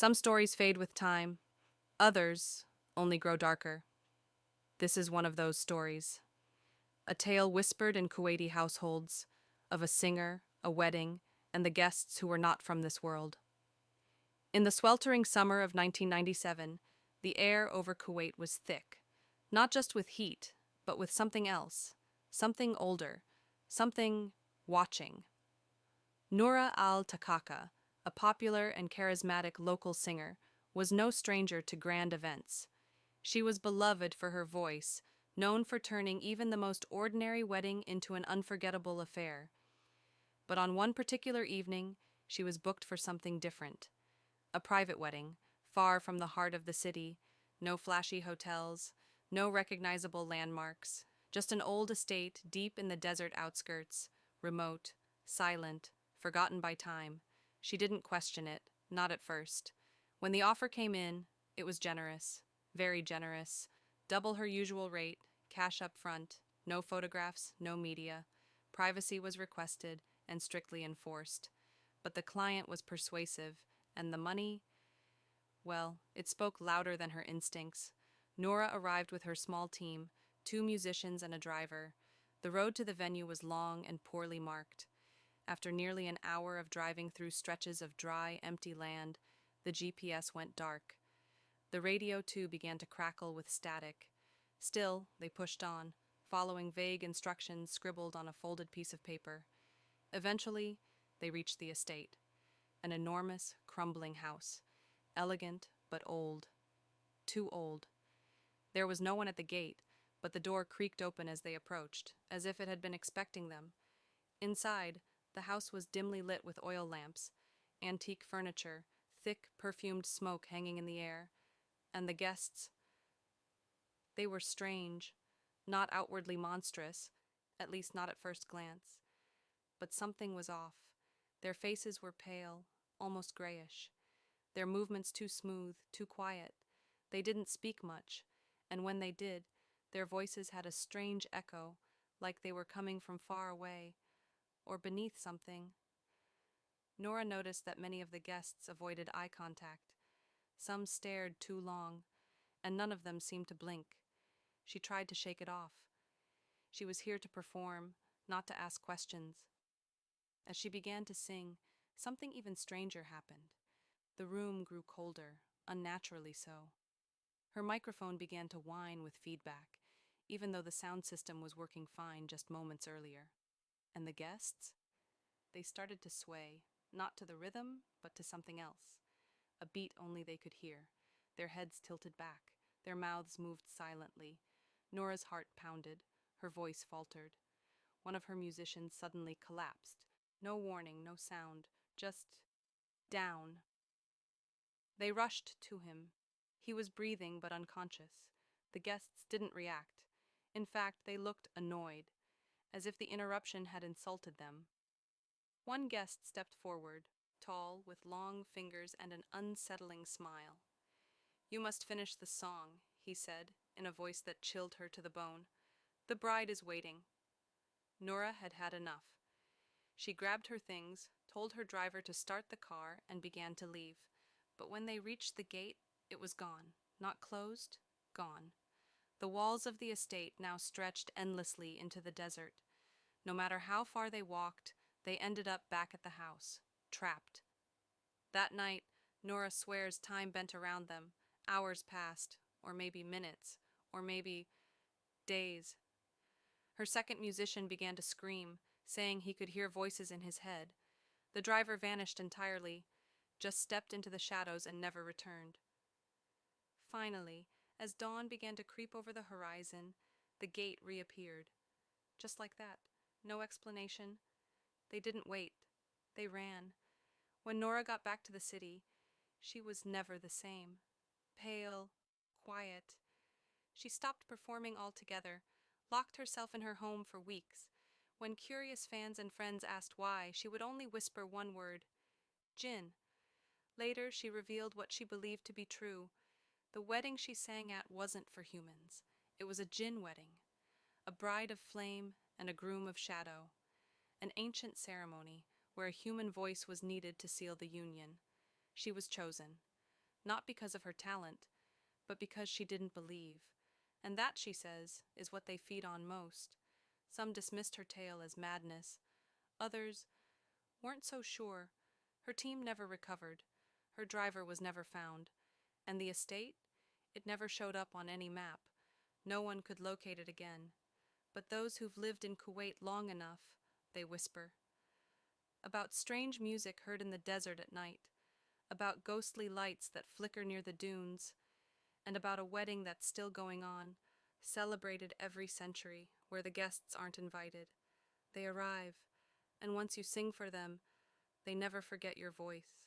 Some stories fade with time, others only grow darker. This is one of those stories. A tale whispered in Kuwaiti households of a singer, a wedding, and the guests who were not from this world. In the sweltering summer of 1997, the air over Kuwait was thick, not just with heat, but with something else, something older, something watching. Noura Al Taqaqa, a popular and charismatic local singer, was no stranger to grand events. She was beloved for her voice, known for turning even the most ordinary wedding into an unforgettable affair. But on one particular evening, she was booked for something different. A private wedding, far from the heart of the city, no flashy hotels, no recognizable landmarks, just an old estate deep in the desert outskirts, remote, silent, forgotten by time. She didn't question it, not at first. When the offer came in, it was generous, very generous, double her usual rate, cash up front, no photographs, no media. Privacy was requested and strictly enforced. But the client was persuasive, and the money, well, it spoke louder than her instincts. Noura arrived with her small team, 2 musicians and a driver. The road to the venue was long and poorly marked. After nearly an hour of driving through stretches of dry, empty land, the GPS went dark. The radio, too, began to crackle with static. Still, they pushed on, following vague instructions scribbled on a folded piece of paper. Eventually, they reached the estate, an enormous, crumbling house, elegant but old, too old. There was no one at the gate, but the door creaked open as they approached, as if it had been expecting them. Inside, the house was dimly lit with oil lamps, antique furniture, thick, perfumed smoke hanging in the air, and the guests. They were strange, not outwardly monstrous, at least not at first glance. But something was off. Their faces were pale, almost grayish. Their movements too smooth, too quiet. They didn't speak much, and when they did, their voices had a strange echo, like they were coming from far away, or beneath something. Noura noticed that many of the guests avoided eye contact. Some stared too long, and none of them seemed to blink. She tried to shake it off. She was here to perform, not to ask questions. As she began to sing, something even stranger happened. The room grew colder, unnaturally so. Her microphone began to whine with feedback, even though the sound system was working fine just moments earlier. And the guests? They started to sway, not to the rhythm, but to something else. A beat only they could hear. Their heads tilted back, their mouths moved silently. Nora's heart pounded, her voice faltered. One of her musicians suddenly collapsed. No warning, no sound, just down. They rushed to him. He was breathing but unconscious. The guests didn't react. In fact, they looked annoyed, as if the interruption had insulted them. One guest stepped forward, tall, with long fingers and an unsettling smile. "You must finish the song," he said, in a voice that chilled her to the bone. "The bride is waiting." Noura had had enough. She grabbed her things, told her driver to start the car, and began to leave. But when they reached the gate, it was gone. Not closed, gone. The walls of the estate now stretched endlessly into the desert. No matter how far they walked, they ended up back at the house, trapped. That night, Noura swears time bent around them. Hours passed, or maybe minutes, or maybe days. Her second musician began to scream, saying he could hear voices in his head. The driver vanished entirely, just stepped into the shadows and never returned. Finally, as dawn began to creep over the horizon, the gate reappeared. Just like that, no explanation. They didn't wait. They ran. When Noura got back to the city, she was never the same. Pale, quiet. She stopped performing altogether, locked herself in her home for weeks. When curious fans and friends asked why, she would only whisper one word: Jinn. Later, she revealed what she believed to be true. The wedding she sang at wasn't for humans. It was a Jinn wedding, a bride of flame and a groom of shadow, an ancient ceremony where a human voice was needed to seal the union. She was chosen. not because of her talent, but because she didn't believe. And that, she says, is what they feed on most. Some dismissed her tale as madness. Others weren't so sure. Her team never recovered. Her driver was never found. And the estate? It never showed up on any map. No one could locate it again. But those who've lived in Kuwait long enough, they whisper. About strange music heard in the desert at night, about ghostly lights that flicker near the dunes, and about a wedding that's still going on, celebrated every century, where the guests aren't invited. They arrive, and once you sing for them, they never forget your voice.